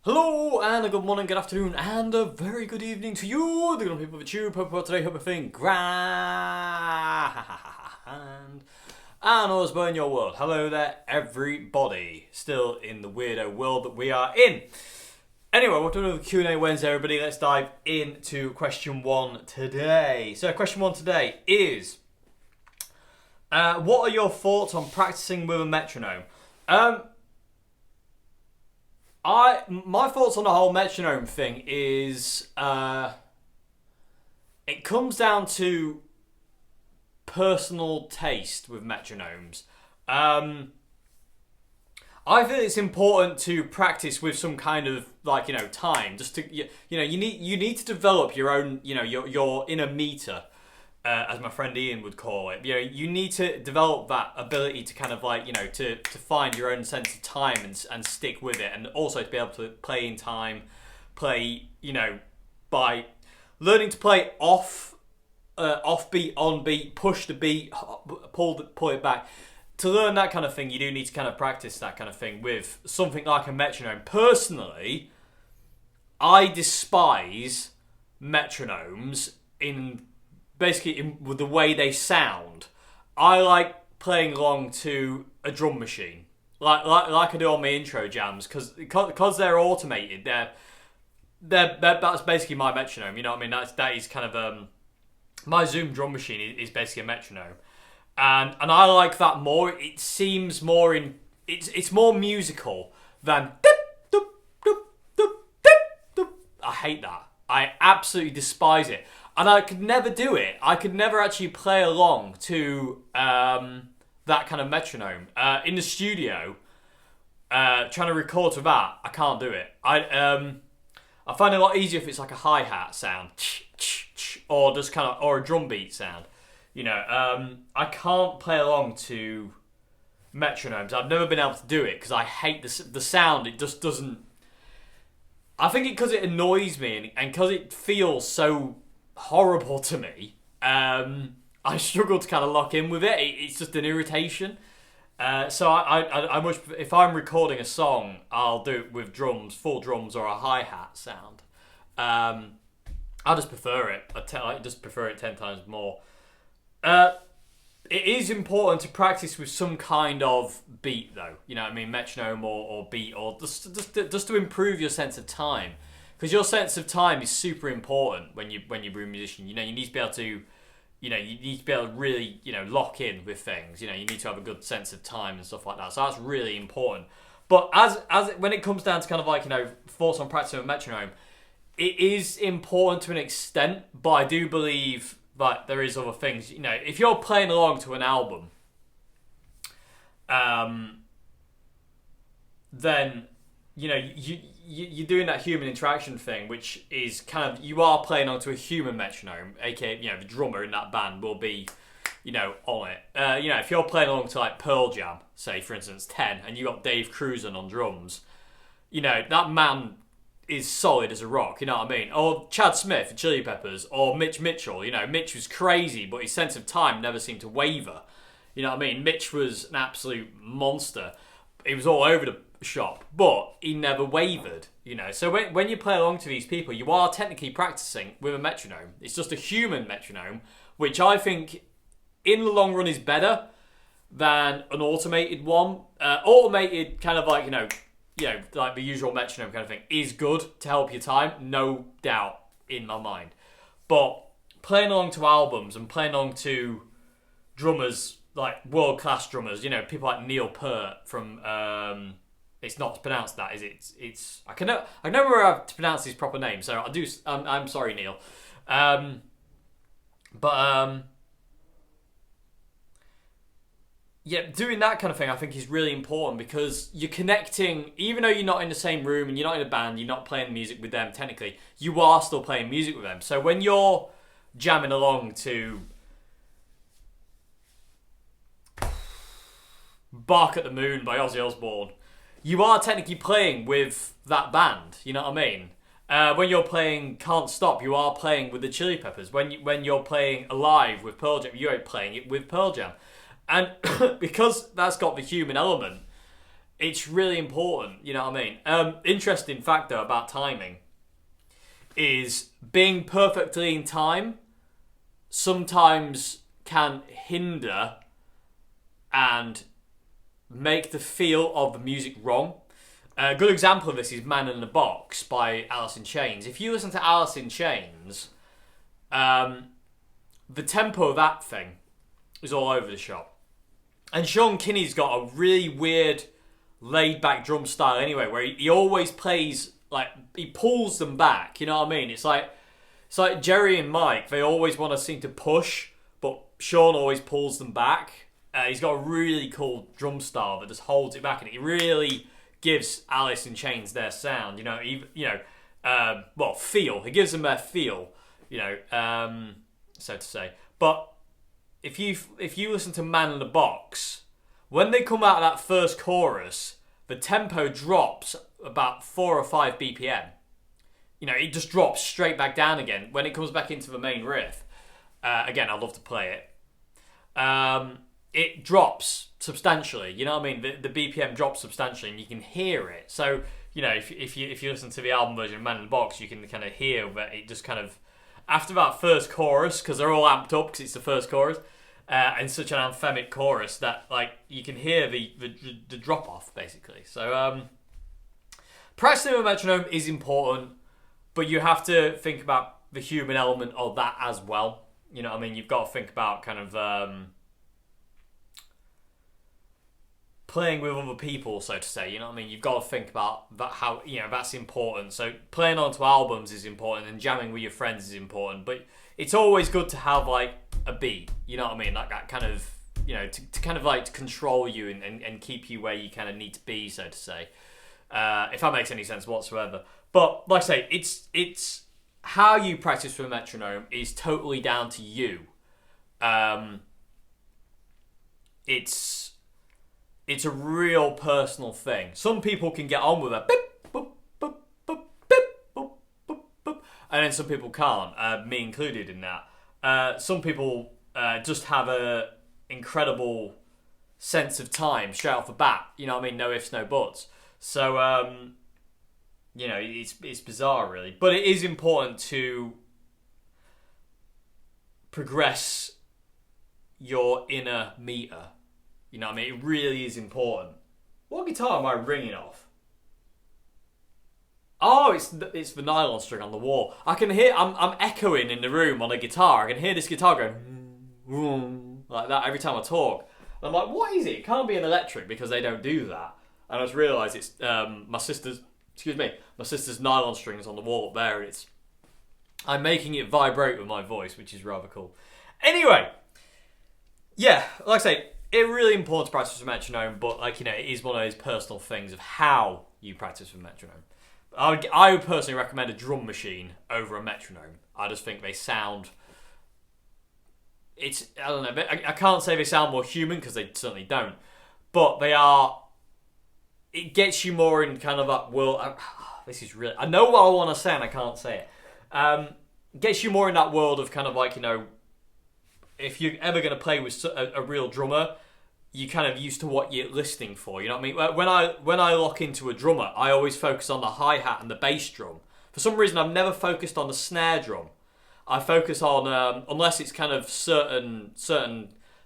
Hello, and a good morning, good afternoon, and a very good evening to you, the good people of the tube. Hope today, hope you're feeling grand. And all's well in your world. Hello there, everybody. Still in the weirdo world that we are in. Anyway, we're doing another Q&A Wednesday, everybody. Let's dive into question one today. So, question one today is, what are your thoughts on practicing with a metronome? My thoughts on the whole metronome thing is it comes down to personal taste with metronomes. I feel it's important to practice with some kind of time, just to you need to develop your own your inner meter. As my friend Ian would call it, you need to develop that ability to kind of to find your own sense of time and stick with it, and also to be able to play in time, by learning to play off beat, on beat, push the beat, pull it back. To learn that kind of thing, you do need to kind of practice that kind of thing with something like a metronome. Personally, I despise metronomes with the way they sound. I like playing along to a drum machine, like I do on my intro jams, because they're automated. That's basically my metronome. You know what I mean? That is kind of my Zoom drum machine is basically a metronome, and I like that more. It seems more it's more musical than dip, dup, dup, dup, dip, dup. I hate that. I absolutely despise it. And I could never do it. I could never actually play along to that kind of metronome. In the studio, trying to record to that, I can't do it. I find it a lot easier if it's like a hi-hat sound, or just or a drum beat sound. I can't play along to metronomes. I've never been able to do it because I hate the sound. It just doesn't. I think because it annoys me and because it feels so horrible to me, I struggle to kind of lock in with it. It's just an irritation. So I much, if I'm recording a song, I'll do it with drums, full drums, or a hi-hat sound. I just prefer it. I just prefer it 10 times more. It is important to practice with some kind of beat, though. You know what I mean? Metronome or beat, or just to improve your sense of time. Because your sense of time is super important when you're a musician. You need to be able to, really, lock in with things. You need to have a good sense of time and stuff like that. So that's really important. But when it comes down to kind of thoughts on practicing a metronome, it is important to an extent. But I do believe that there is other things. If you're playing along to an album, then you're doing that human interaction thing, which is kind of, you are playing onto a human metronome, aka the drummer in that band will be on it. If you're playing along to like Pearl Jam, say for instance 10, and you got Dave Cruzen on drums, that man is solid as a rock. You know what I mean? Or Chad Smith, Chili Peppers, or Mitch Mitchell. Mitch was crazy, but his sense of time never seemed to waver. You know what I mean? Mitch was an absolute monster. He was all over the shop, but he never wavered. So when you play along to these people, you are technically practicing with a metronome. It's just a human metronome, which I think in the long run is better than an automated one. Automated kind of like the usual metronome kind of thing is good to help your time, no doubt in my mind. But playing along to albums and playing along to drummers, like world-class drummers, people like Neil Peart from it's not pronounced that, is it? I can never remember how to pronounce his proper name, so I do. I'm sorry, Neil. Yeah, doing that kind of thing I think is really important, because you're connecting, even though you're not in the same room and you're not in a band, you're not playing music with them technically, you are still playing music with them. So when you're jamming along to Bark at the Moon by Ozzy Osbourne, you are technically playing with that band, you know what I mean? When you're playing Can't Stop, you are playing with the Chili Peppers. When you're playing Alive with Pearl Jam, you're playing it with Pearl Jam. And because that's got the human element, it's really important, you know what I mean? Interesting fact though about timing is being perfectly in time sometimes can hinder and make the feel of the music wrong. A good example of this is Man in the Box by Alice in Chains. If you listen to Alice in Chains, the tempo of that thing is all over the shop. And Sean Kinney's got a really weird laid-back drum style anyway, where he always plays, like, he pulls them back, you know what I mean? It's like Jerry and Mike, they always want to seem to push, but Sean always pulls them back. He's got a really cool drum style that just holds it back, and it really gives Alice in Chains their sound, you know, feel. It gives them their feel, you know, so to say. But if you listen to Man in the Box, when they come out of that first chorus, the tempo drops about 4 or 5 BPM. You know, it just drops straight back down again when it comes back into the main riff. Again, I'd love to play it. It drops substantially. You know what I mean? The BPM drops substantially, and you can hear it. So, you know, if you listen to the album version of Man in the Box, you can kind of hear that it just kind of, after that first chorus, because they're all amped up because it's the first chorus, and such an anthemic chorus that, like, you can hear the drop off basically. So practicing with a metronome is important, but you have to think about the human element of that as well. You know what I mean? You've got to think about kind of playing with other people, so to say. You know what I mean? You've got to think about that, how, you know, that's important. So playing onto albums is important, and jamming with your friends is important. But it's always good to have, like, a beat. You know what I mean? Like that kind of, you know, to kind of like control you and keep you where you kind of need to be, so to say. If that makes any sense whatsoever. But like I say, it's how you practice with a metronome is totally down to you. It's a real personal thing. Some people can get on with a beep, boop, boop, boop, beep, boop, boop, boop, and then some people can't, me included in that. Some people just have a incredible sense of time straight off the bat. You know what I mean? No ifs, no buts. So, you know, it's bizarre, really. But it is important to progress your inner meter. You know what I mean? It really is important. What guitar am I ringing off? Oh, it's the nylon string on the wall. I can hear, I'm echoing in the room on a guitar. I can hear this guitar going like that every time I talk. And I'm like, what is it? It can't be an electric, because they don't do that. And I just realised it's my sister's nylon strings on the wall up there, and I'm making it vibrate with my voice, which is rather cool. Anyway, yeah, like I say, it's really important to practice with a metronome, but, like, you know, it is one of those personal things of how you practice with a metronome. I would personally recommend a drum machine over a metronome. I just think they sound... I don't know, I can't say they sound more human, because they certainly don't. But they are... It gets you more in kind of that world... This is really... I know what I want to say and I can't say it. Gets you more in that world of kind of like, you know... If you're ever going to play with a real drummer, you're kind of used to what you're listening for. You know what I mean? When I lock into a drummer, I always focus on the hi-hat and the bass drum. For some reason, I've never focused on the snare drum. I focus on, unless it's kind of certain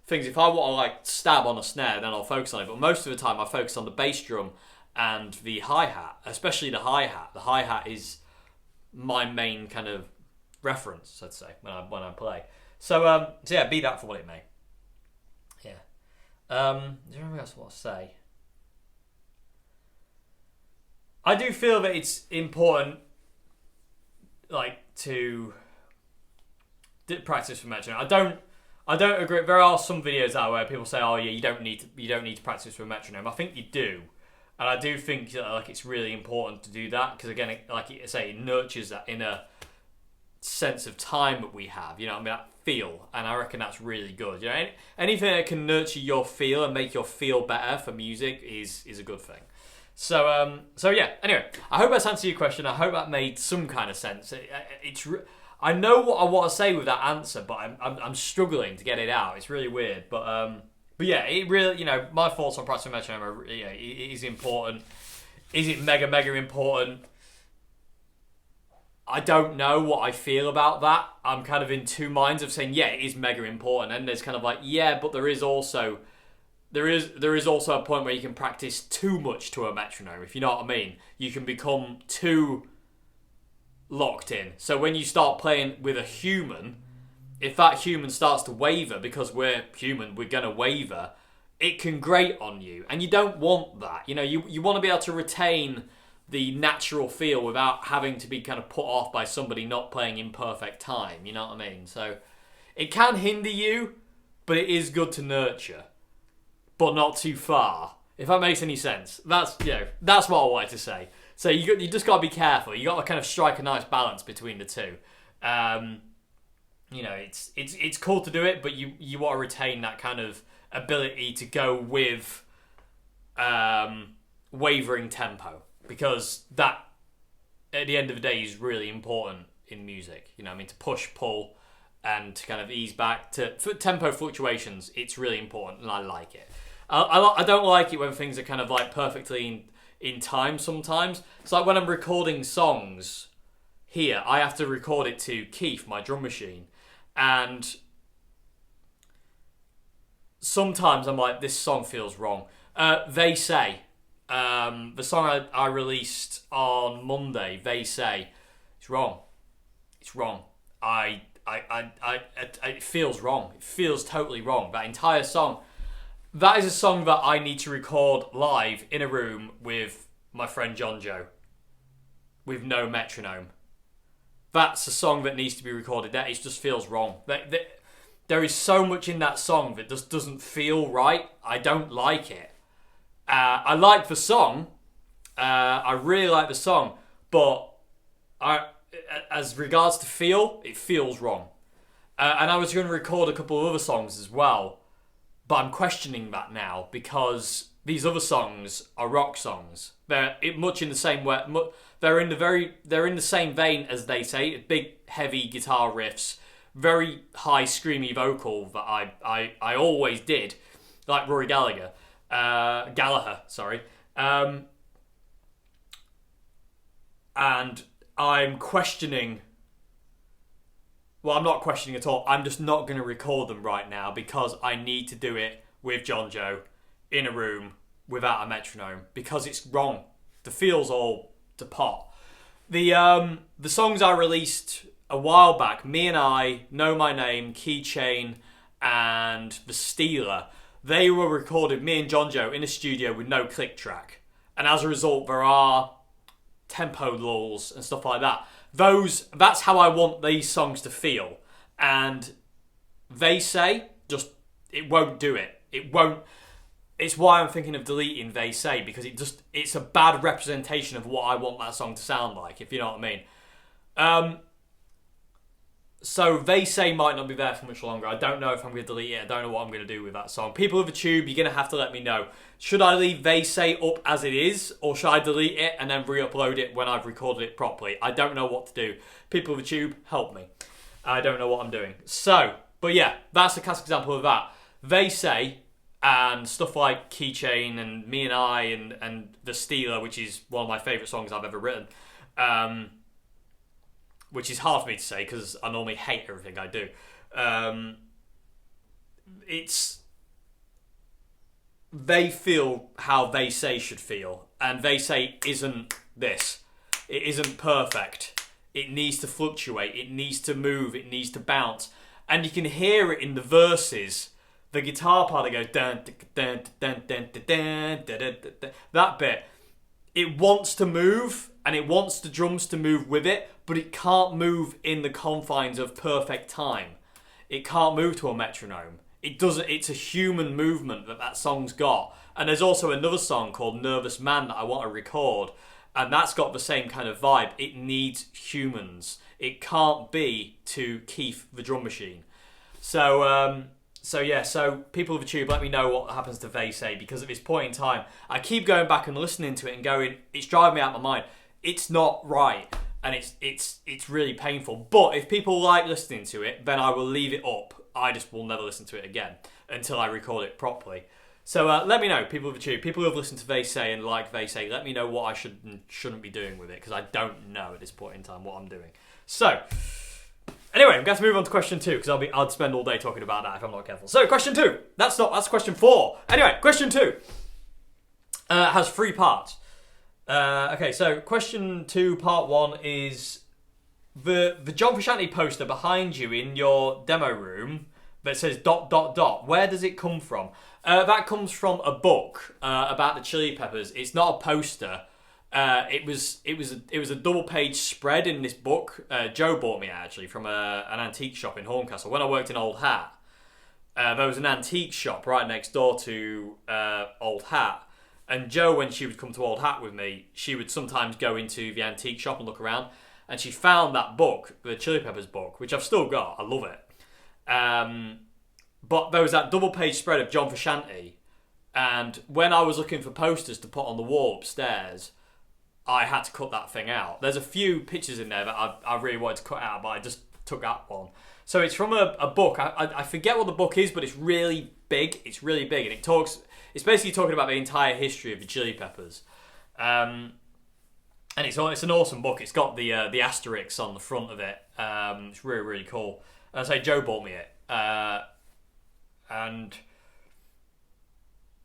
things. If I want to, like, stab on a snare, then I'll focus on it. But most of the time, I focus on the bass drum and the hi-hat, especially the hi-hat. The hi-hat is my main kind of reference, so to say, when I play. So yeah, be that for what it may. Yeah. Is there anything else I want to say? I do feel that it's important, like, to practice with metronome. I don't agree. There are some videos out where people say, "Oh yeah, you don't need to practice with a metronome." I think you do, and I do think that, like, it's really important to do that, because again, like I say, it nurtures that inner sense of time that we have. You know what I mean? That feel, and I reckon that's really good. You know, anything that can nurture your feel and make your feel better for music is a good thing. So yeah. Anyway, I hope that's answered your question. I hope that made some kind of sense. I know what I want to say with that answer, but I'm struggling to get it out. It's really weird, but But yeah, it really, my thoughts on practicing metronome are, it is important. Is it mega, mega important? I don't know what I feel about that. I'm kind of in two minds of saying, yeah, it is mega important. And there's kind of like, yeah, but there is also a point where you can practice too much to a metronome, if you know what I mean. You can become too locked in. So when you start playing with a human, if that human starts to waver, because we're human, we're going to waver, it can grate on you. And you don't want that. You want to be able to retain the natural feel without having to be kind of put off by somebody not playing in perfect time. You know what I mean? So it can hinder you, but it is good to nurture, but not too far. If that makes any sense. That's what I wanted to say. So you just got to be careful. You got to kind of strike a nice balance between the two. It's cool to do it, but you want to retain that kind of ability to go with wavering tempo, because that, at the end of the day, is really important in music. To push, pull, and to kind of ease back for tempo fluctuations. It's really important, and I like it. I don't like it when things are kind of like perfectly in time sometimes. It's like when I'm recording songs here, I have to record it to Keith, my drum machine, and sometimes I'm like, this song feels wrong. They Say, the song I released on Monday, They Say, it's wrong. It's wrong. It feels wrong. It feels totally wrong. That entire song. That is a song that I need to record live in a room with my friend John Joe, with no metronome. That's a song that needs to be recorded. That it just feels wrong. There is so much in that song that just doesn't feel right. I don't like it. I like the song. I really like the song, but as regards to feel, it feels wrong. And I was going to record a couple of other songs as well, but I'm questioning that now, because these other songs are rock songs. They're much in the same way. They're in the same vein as They Say. Big, heavy guitar riffs, very high, screamy vocal that I always did, like Rory Gallagher. Sorry. And I'm questioning. Well, I'm not questioning at all. I'm just not going to record them right now because I need to do it with John Joe in a room without a metronome, because it's wrong. The feel's all to pot. The songs I released a while back, Me and I, Know My Name, Keychain, and The Stealer, they were recorded, me and John Joe, in a studio with no click track. And as a result, there are tempo lulls and stuff like that. That's how I want these songs to feel. And They Say, it won't do it. It won't. It's why I'm thinking of deleting They Say, because it's a bad representation of what I want that song to sound like, if you know what I mean. So They Say might not be there for much longer. I don't know if I'm going to delete it. I don't know what I'm going to do with that song. People of the Tube, you're going to have to let me know. Should I leave They Say up as it is, or should I delete it and then re-upload it when I've recorded it properly? I don't know what to do. People of the Tube, help me. I don't know what I'm doing. So, but yeah, that's a classic example of that. They Say, and stuff like Keychain and Me and I and The Stealer, which is one of my favourite songs I've ever written. Which is hard for me to say because I normally hate everything I do. They feel how They Say should feel, and They Say isn't this. It isn't perfect. It needs to fluctuate. It needs to move. It needs to bounce, and you can hear it in the verses. The guitar part that goes dun dun dun dun dun dun dun dun dun. That bit, it wants to move, and it wants the drums to move with it, but it can't move in the confines of perfect time. It can't move to a metronome. It doesn't. It's a human movement that song's got. And there's also another song called Nervous Man that I want to record, and that's got the same kind of vibe. It needs humans. It can't be to Keith the drum machine. So people of the Tube, let me know what happens to They Say, because at this point in time, I keep going back and listening to it and going, it's driving me out of my mind. It's not right, and it's really painful. But if people like listening to it, then I will leave it up. I just will never listen to it again. until I record it properly. So let me know, people of the tube, people who have listened to Vase and like Vase, let me know what I should and shouldn't be doing with it, because I don't know at this point in time what I'm doing. So, anyway, I'm going to move on to question 2, because I'd spend all day talking about that if I'm not careful. So, question 2. That's question 4. Anyway, question 2 has 3 parts. Okay, so question 2, part 1 is the John Frusciante poster behind you in your demo room that says ... Where does it come from? That comes from a book about the Chili Peppers. It's not a poster. It was a double-page spread in this book. Joe bought me actually from an antique shop in Horncastle. When I worked in Old Hat, there was an antique shop right next door to Old Hat. And Joe, when she would come to Old Hat with me, she would sometimes go into the antique shop and look around. And she found that book, the Chili Peppers book, which I've still got. I love it. But there was that double-page spread of John Frusciante, and when I was looking for posters to put on the wall upstairs, I had to cut that thing out. There's a few pictures in there that I really wanted to cut out, but I just took that one. So it's from a book. I forget what the book is, but it's really big. It's really big, and it's basically talking about the entire history of the Chili Peppers. And it's an awesome book. It's got the asterisks on the front of it. It's really, really cool. And I say Joe bought me it. And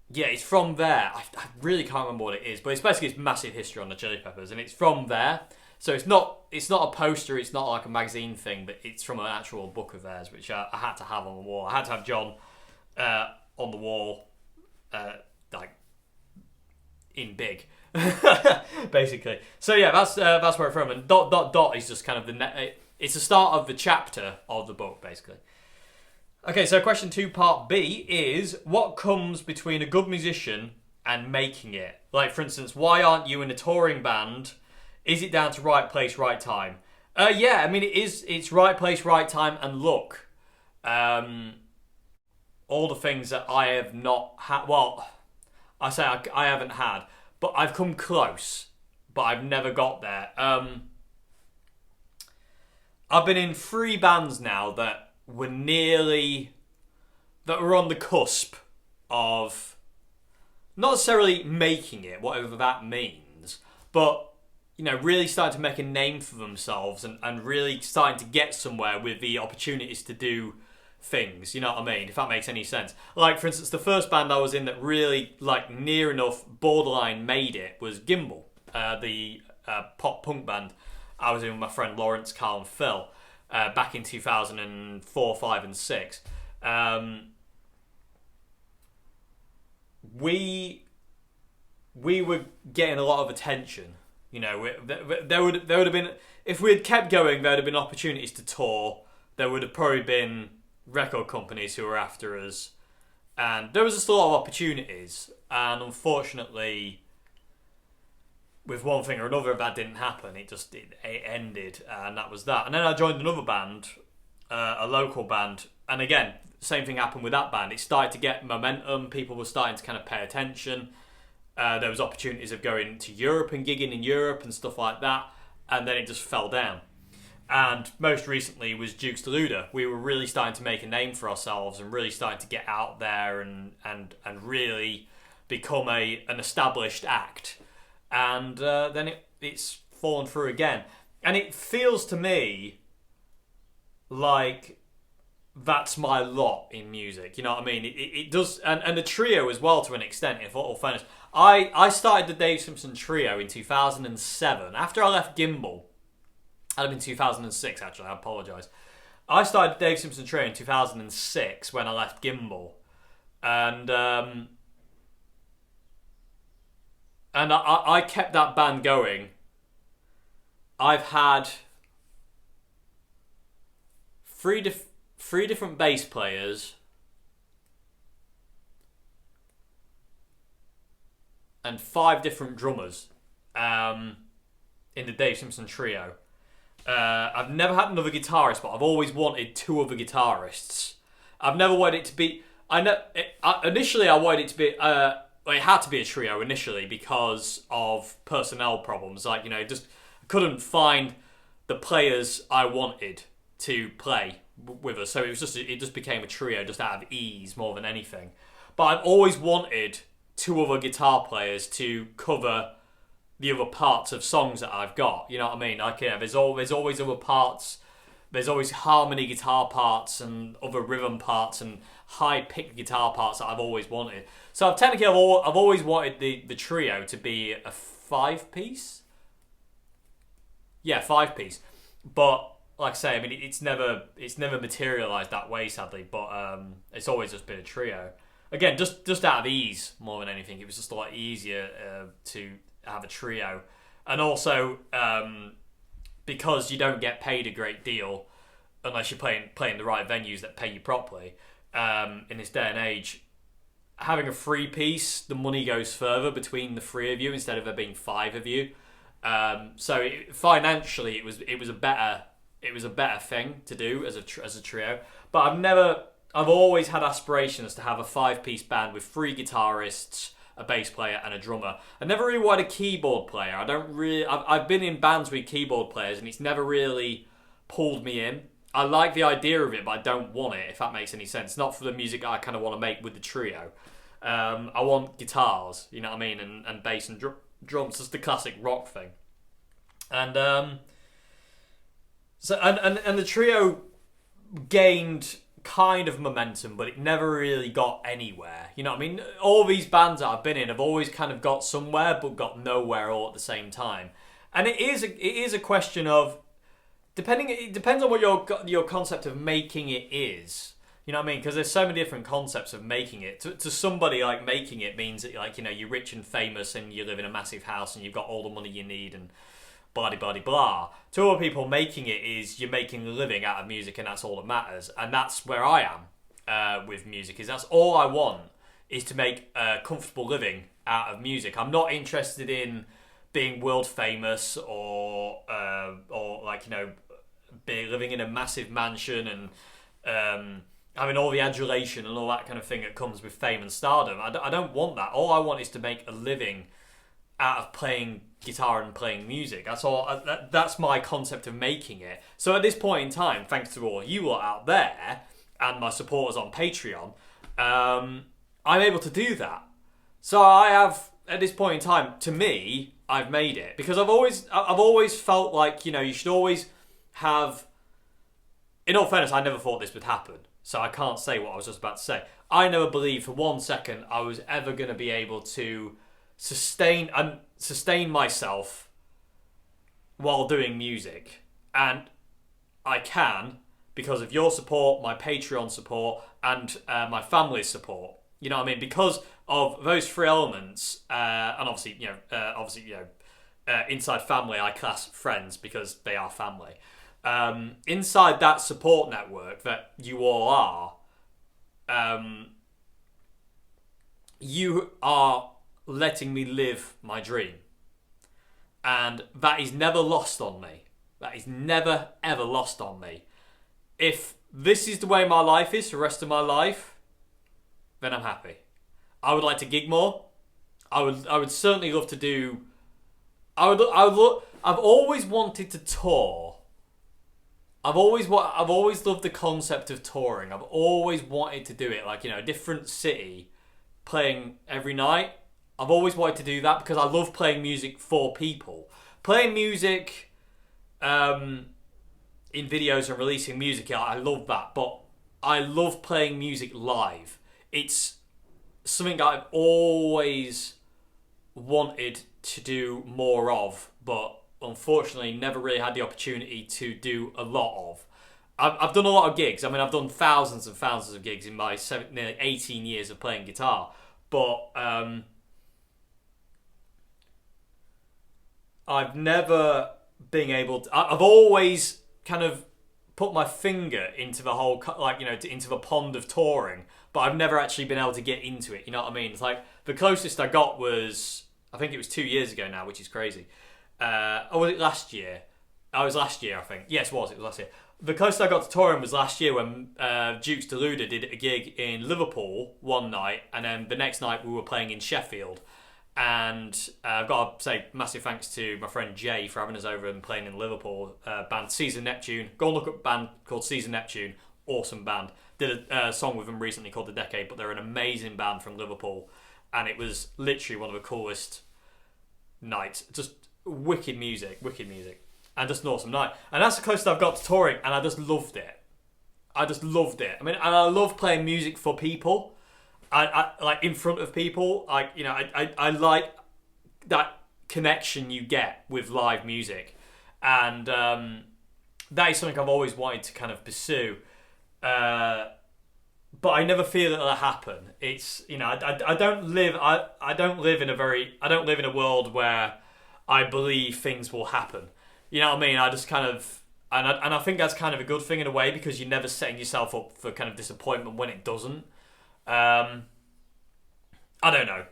yeah, it's from there. I really can't remember what it is, but it's basically it's massive history on the Chili Peppers, and it's from there. So it's not a poster, it's not like a magazine thing, but it's from an actual book of theirs, which I had to have on the wall. I had to have John on the wall, like in big, basically. So yeah, that's where it's from. And ... is just kind of it's the start of the chapter of the book, basically. Okay, so question 2, part B is, what comes between a good musician and making it? Like, for instance, why aren't you in a touring band? Is it down to right place, right time? Yeah, I mean, it's right place, right time, and luck. All the things that I have not had, well, I say I haven't had, but I've come close, but I've never got there. I've been in 3 bands now that were on the cusp of not necessarily making it, whatever that means, but really starting to make a name for themselves and really starting to get somewhere with the opportunities to do things, you know what I mean, if that makes any sense. Like, for instance, the first band I was in that really, like, near enough borderline made it was Gimbal, the pop punk band I was in with my friend Lawrence, Carl and Phil. Back in 2004, 5 and 6. We were getting a lot of attention. There would have been, if we had kept going, there would have been opportunities to tour. There would have probably been record companies who were after us. And there was just a lot of opportunities. And unfortunately, with one thing or another, if that didn't happen, it ended, and that was that. And then I joined another band, a local band, and again, same thing happened with that band. It started to get momentum. People were starting to kind of pay attention. There was opportunities of going to Europe and gigging in Europe and stuff like that, and then it just fell down. And most recently was Dukes Deluder. We were really starting to make a name for ourselves and really starting to get out there and really become an established act. And then it's fallen through again. And it feels to me like that's my lot in music. You know what I mean? It does, and the trio as well to an extent, in all fairness. I started the Dave Simpson trio in 2007. After I left Gimbal, that'd have been 2006 actually, I apologise. I started the Dave Simpson trio in 2006 when I left Gimbal. And I kept that band going. I've had three different bass players and 5 different drummers in the Dave Simpson trio. I've never had another guitarist, but I've always wanted 2 other guitarists. I've never wanted it to be... Initially, I wanted it to be... it had to be a trio initially because of personnel problems. Like, just couldn't find the players I wanted to play with us. So it just became a trio just out of ease more than anything. But I've always wanted two other guitar players to cover the other parts of songs that I've got. You know what I mean? Like, yeah, there's always other parts. There's always harmony guitar parts and other rhythm parts and high-picked guitar parts that I've always wanted. So I've always wanted the trio to be a 5-piece. Yeah, 5-piece. But like I say, I mean, it's never materialised that way, sadly. But it's always just been a trio. Again, just out of ease more than anything. It was just a lot easier to have a trio, and also because you don't get paid a great deal unless you're playing the right venues that pay you properly. In this day and age, having a 3-piece, the money goes further between the 3 of you instead of there being 5 of you. So financially, it was a better thing to do as a trio. But I've always had aspirations to have a 5-piece band with 3 guitarists, a bass player and a drummer. I never really wanted a keyboard player. I've been in bands with keyboard players and it's never really pulled me in. I like the idea of it, but I don't want it, if that makes any sense. Not for the music I kind of want to make with the trio. I want guitars, you know what I mean, and bass and drums, just the classic rock thing. And the trio gained kind of momentum, but it never really got anywhere. You know what I mean? All these bands that I've been in have always kind of got somewhere, but got nowhere all at the same time. And it is a question of it depends on what your concept of making it is. You know what I mean? Because there's so many different concepts of making it. To somebody, like, making it means that, like, you know, you're rich and famous and you live in a massive house and you've got all the money you need and blah blah blah. To other people, making it is you're making a living out of music and that's all that matters. And that's where I am with music. Is that's all I want, is to make a comfortable living out of music. I'm not interested in being world famous or like, you know, living in a massive mansion and having all the adulation and all that kind of thing that comes with fame and stardom. I don't want that. All I want is to make a living out of playing guitar and playing music. That's all. That's my concept of making it. So at this point in time, thanks to all you lot out there and my supporters on Patreon, I'm able to do that. So I have, at this point in time, to me, I've made it, because I've always felt like, you know, you should always have. In all fairness, I never thought this would happen, so I can't say what I was just about to say. I never believed for 1 second I was ever going to be able to sustain myself while doing music, and I can, because of your support, my Patreon support, and my family's support. You know what I mean? Because of those 3 elements, and obviously, inside family, I class friends because they are family. Inside that support network that you all are, you are letting me live my dream. And that is never lost on me. That is never, ever lost on me. If this is the way my life is for the rest of my life, then I'm happy. I would like to gig more. I would certainly love to do. I've always wanted to tour. I've always loved the concept of touring. I've always wanted to do it, like, you know, a different city, playing every night. I've always wanted to do that because I love playing music for people. Playing music in videos and releasing music, I love that. But I love playing music live. It's something I've always wanted to do more of, but unfortunately never really had the opportunity to do a lot of. I've done a lot of gigs. I mean, I've done thousands and thousands of gigs in my nearly 18 years of playing guitar. But I've never been able to. I've always kind of put my finger into the whole, like, you know, into the pond of touring, but I've never actually been able to get into it. You know what I mean? It's like the closest I got was, I think it was 2 years ago now, which is crazy. Or was it last year? Oh, it was last year, I think. Yes, it was last year. The closest I got to touring was last year when Dukes Deluder did a gig in Liverpool one night, and then the next night we were playing in Sheffield. And I've got to say massive thanks to my friend Jay for having us over and playing in Liverpool. Band Season Neptune. Go and look up a band called Season Neptune. awesome band. Did a song with them recently called The Decade, but they're an amazing band from Liverpool, and it was literally one of the coolest nights. Just wicked music, and just an awesome night. And that's the closest I've got to touring, and I just loved it. I mean, and I love playing music for people. I like in front of people. I like that connection you get with live music, and that is something I've always wanted to kind of pursue. But I never feel it'll happen. It's, you know, I don't live in a world where I believe things will happen. You know what I mean? I just kind of, and I think that's kind of a good thing in a way, because you're never setting yourself up for kind of disappointment when it doesn't. I don't know.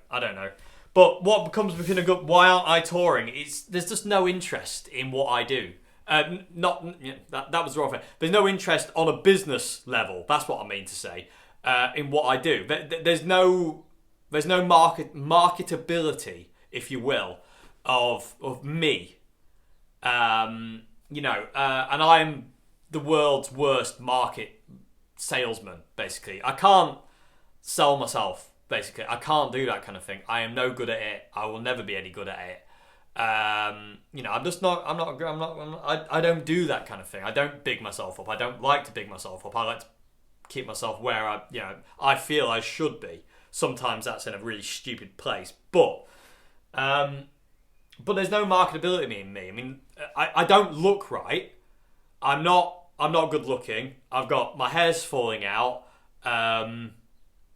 But what becomes within a good, why aren't I touring? There's just no interest in what I do. That was the wrong thing. There's no interest on a business level. That's what I mean to say. In what I do, there's no marketability, if you will, of me. And I'm the world's worst market salesman. Basically, I can't sell myself. Basically, I can't do that kind of thing. I am no good at it. I will never be any good at it. I'm just not. I don't do that kind of thing. I don't big myself up. I don't like to big myself up. I like to keep myself where I feel I should be. Sometimes that's in a really stupid place, but there's no marketability in me. I mean, I don't look right. I'm not good looking. I've got my hair's falling out.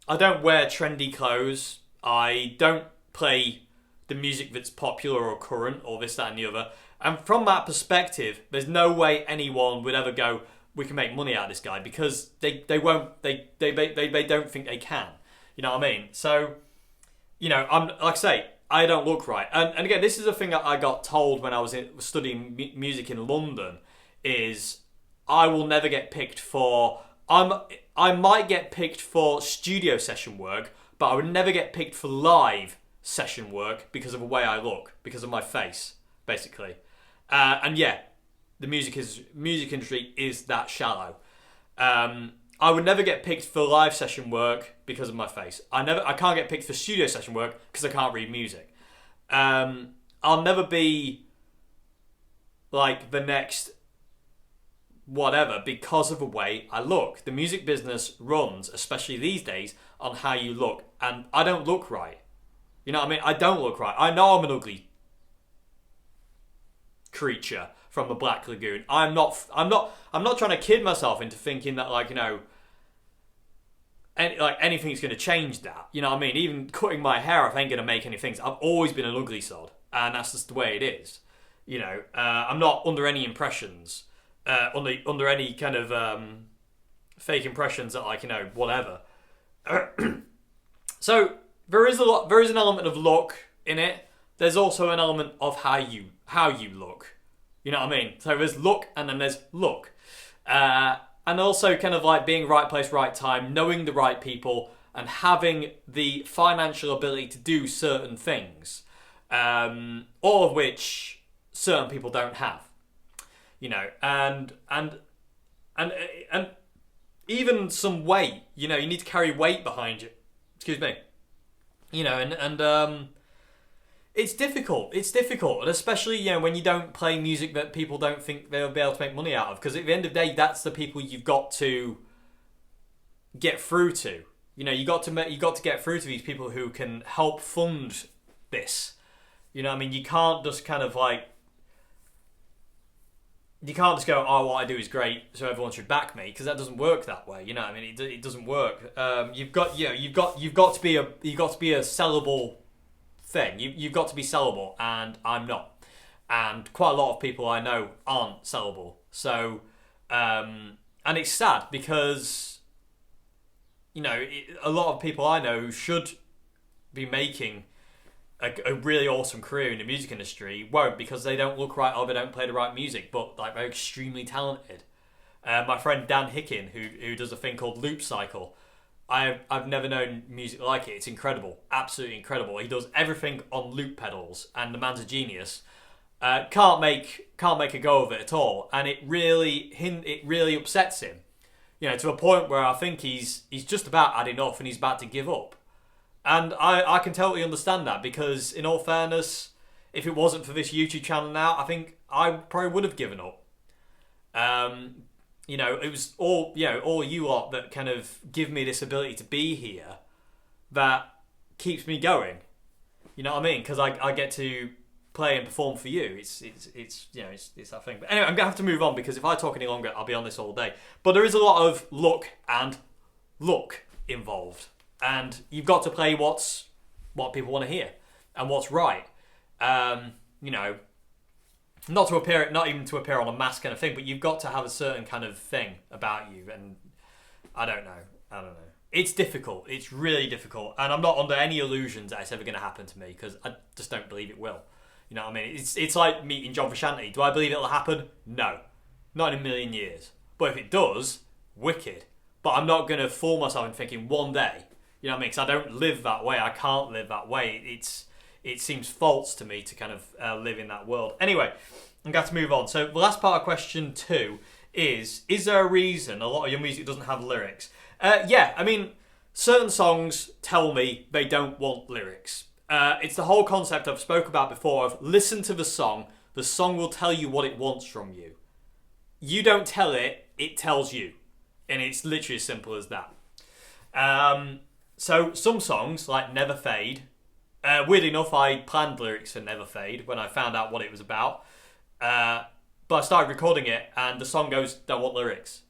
I don't wear trendy clothes. I don't play the music that's popular or current or this, that, and the other. And from that perspective, there's no way anyone would ever go, we can make money out of this guy, because they won't. They don't think they can. You know what I mean? So, I'm like I say, I don't look right. And again, this is a thing that I got told when I was studying music in London, is I will never get picked for. I might get picked for studio session work, but I would never get picked for live session work because of the way I look, because of my face, basically. And yeah, the music industry is that shallow. I would never get picked for live session work because of my face. I can't get picked for studio session work because I can't read music. I'll never be like the next whatever because of the way I look. The music business runs, especially these days, on how you look, and I don't look right. You know what I mean? I don't look right. I know I'm an ugly creature from the Black Lagoon. I'm not trying to kid myself into thinking that anything's going to change that. You know what I mean? Even cutting my hair off ain't going to make any things. I've always been an ugly sod, and that's just the way it is. I'm not under any impressions, under any kind of fake impressions that whatever. So there is an element of look in it. There's also an element of how you look. You know what I mean? So there's look and then there's look. And also kind of like being right place, right time, knowing the right people, and having the financial ability to do certain things. All of which certain people don't have. And even some weight. You need to carry weight behind you. Excuse me. It's difficult. And especially, when you don't play music that people don't think they'll be able to make money out of. Because at the end of the day, that's the people you've got to get through to. You got to get through to these people who can help fund this. You can't just kind of you can't just go, oh, what I do is great, so everyone should back me, because that doesn't work that way. It doesn't work. You've got to be a sellable thing. You've got to be sellable, and I'm not. And quite a lot of people I know aren't sellable. So, and it's sad because, a lot of people I know who should be making a really awesome career in the music industry won't, because they don't look right or they don't play the right music, but they're extremely talented. My friend Dan Hicken, who does a thing called Loop Cycle, I've never known music like it. It's incredible, absolutely incredible. He does everything on loop pedals, and the man's a genius. Can't make a go of it at all, and it really upsets him. to a point where I think he's just about had enough and he's about to give up. And I can totally understand that, because in all fairness, if it wasn't for this YouTube channel now, I think I probably would have given up. It was all you lot that kind of give me this ability to be here that keeps me going. You know what I mean? Because I get to play and perform for you. It's that thing. But anyway, I'm gonna have to move on, because if I talk any longer, I'll be on this all day. But there is a lot of luck involved, and you've got to play what people want to hear and what's right. Not even to appear on a mask kind of thing, but you've got to have a certain kind of thing about you. And I don't know. It's difficult. It's really difficult, and I'm not under any illusions that it's ever going to happen to me, because I just don't believe it will. You know what I mean? It's like meeting John Frusciante. Do I believe it'll happen? No. Not in a million years. But if it does, wicked. But I'm not going to fool myself in thinking one day. You know what I mean? Because I don't live that way. I can't live that way. It seems false to me to kind of live in that world. Anyway, I'm going to move on. So the last part of question 2 is there a reason a lot of your music doesn't have lyrics? Yeah, I mean, certain songs tell me they don't want lyrics. It's the whole concept I've spoke about before of listen to the song will tell you what it wants from you. You don't tell it, it tells you. And it's literally as simple as that. So some songs, like Never Fade, weirdly enough, I planned lyrics for Never Fade when I found out what it was about. But I started recording it and the song goes, don't want lyrics.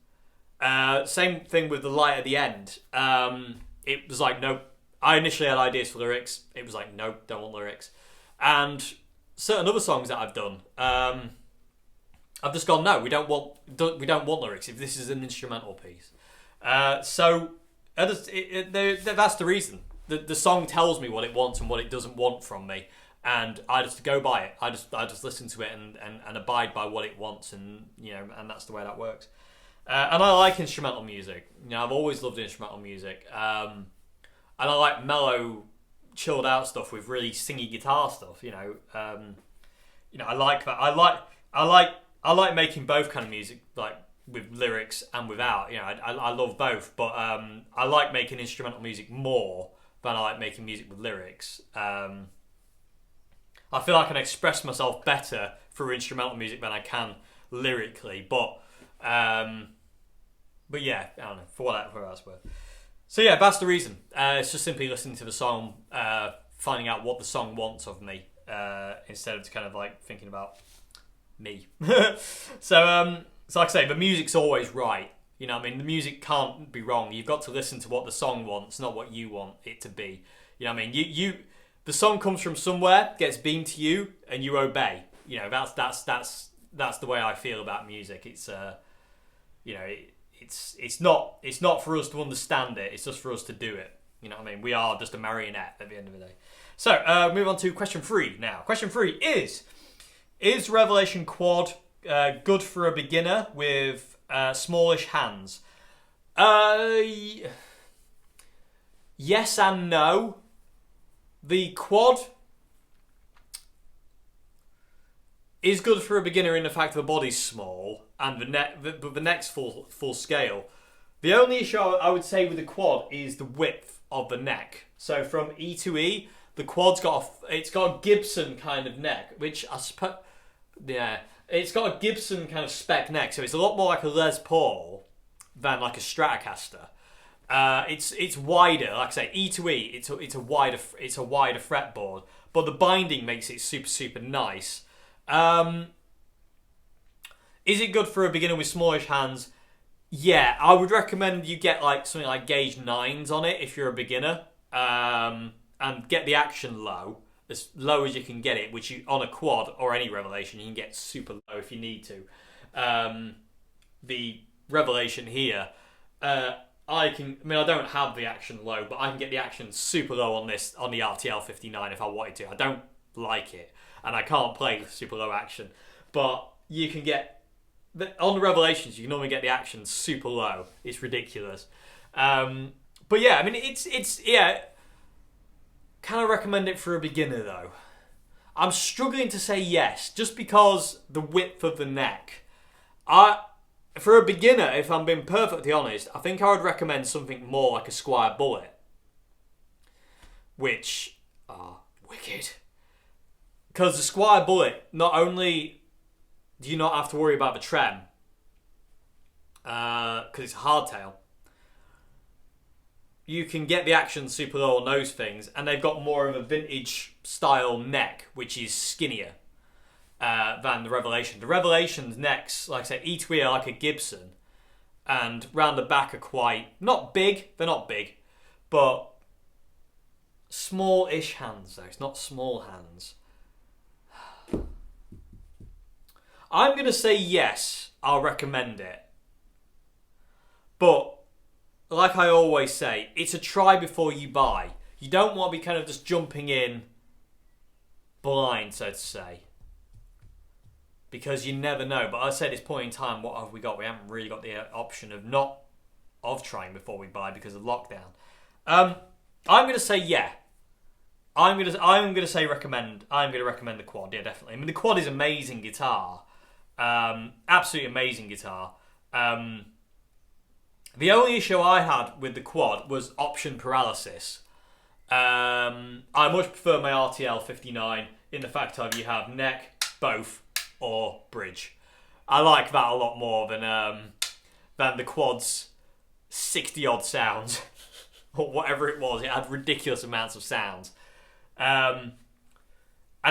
Same thing with The Light at the End. It was like, nope. I initially had ideas for lyrics. It was like, nope, don't want lyrics. And certain other songs that I've done, I've just gone, no, we don't want lyrics if this is an instrumental piece. So that's the reason. The song tells me what it wants and what it doesn't want from me, and I just go by it. I just listen to it and abide by what it wants, and and that's the way that works. And I like instrumental music. I've always loved instrumental music. And I like mellow, chilled out stuff with really singy guitar stuff. I like that. I like making both kind of music, like with lyrics and without. I love both, but I like making instrumental music more than I like making music with lyrics. I feel I can express myself better through instrumental music than I can lyrically, but yeah, I don't know, for that's worth. So yeah, that's the reason. It's just simply listening to the song, finding out what the song wants of me, instead of kind of like thinking about me. So like I say, the music's always right. The music can't be wrong. You've got to listen to what the song wants, not what you want it to be. The song comes from somewhere, gets beamed to you, and you obey. That's the way I feel about music. It's It's not for us to understand it. It's just for us to do it. We are just a marionette at the end of the day. So move on to question 3 now. Question 3 is Revelation Quad good for a beginner with smallish hands? Yes and no. The quad is good for a beginner in the fact the body's small and the neck's full scale. The only issue I would say with the quad is the width of the neck. So from E to E, the quad's got a Gibson kind of neck, which I suppose, yeah, it's got a Gibson kind of spec neck, so it's a lot more like a Les Paul than like a Stratocaster. It's wider, like I say, E to E. It's a wider fretboard, but the binding makes it super nice. Is it good for a beginner with smallish hands? Yeah, I would recommend you get like something like gauge 9s on it if you're a beginner, and get the action low as you can get it. Which you on a quad or any Revelation you can get super low if you need to. The Revelation here, I don't have the action low, but I can get the action super low on the RTL 59 if I wanted to. I don't like it, and I can't play super low action, but you can get on the Revelations. You can normally get the action super low. It's ridiculous, but yeah, it's yeah. Can I recommend it for a beginner though? I'm struggling to say yes, just because the width of the neck. For a beginner, if I'm being perfectly honest, I think I would recommend something more like a Squire Bullet, which are wicked. Because the Squire Bullet, not only do you not have to worry about the trem, because it's a hardtail, you can get the action super low on those things, and they've got more of a vintage style neck, which is skinnier than the Revelation. The Revelation's necks, like I say, each way are like a Gibson, and round the back are quite, not big, they're not big, but small-ish hands though, it's not small hands. I'm going to say yes, I'll recommend it. But, like I always say, it's a try before you buy. You don't want to be kind of just jumping in blind, so to say. Because you never know. But I say at this point in time, what have we got? We haven't really got the option of trying before we buy because of lockdown. I'm going to say yeah. I'm going to say recommend. I'm going to recommend the quad. Yeah, definitely. I mean, the quad is amazing guitar. Absolutely amazing guitar. The only issue I had with the quad was option paralysis. I much prefer my RTL 59 in the fact of you have neck, both, or bridge. I like that a lot more than the quad's 60 odd sounds or whatever it was. It had ridiculous amounts of sounds. And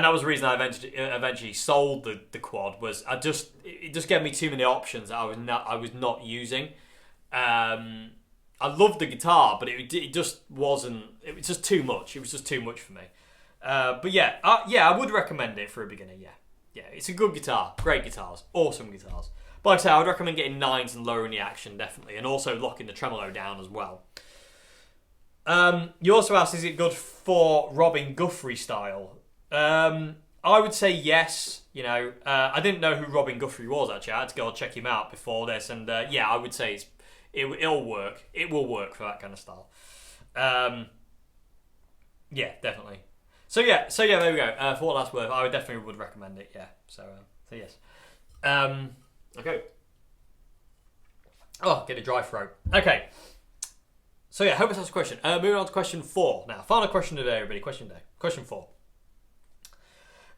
that was the reason I eventually sold the quad. Was it just gave me too many options that I was not using. I loved the guitar, but it just wasn't. It was just too much. It was just too much for me. But yeah, I would recommend it for a beginner. Yeah, it's a good guitar. Great guitars, awesome guitars. But like I say, I would recommend getting nines and lowering the action definitely, and also locking the tremolo down as well. You also asked, is it good for Robin Guthrie style? I would say yes. You know, I didn't know who Robin Guthrie was actually. I had to go and check him out before this, and yeah, I would say it'll work. It will work for that kind of style. Yeah, definitely. So yeah, there we go. For what that's worth, I would recommend it. Yeah. So yes. Okay. Oh, get a dry throat. Okay. So yeah, hope this answers the question. Moving on to question 4 now. Final question today, everybody. Question 4.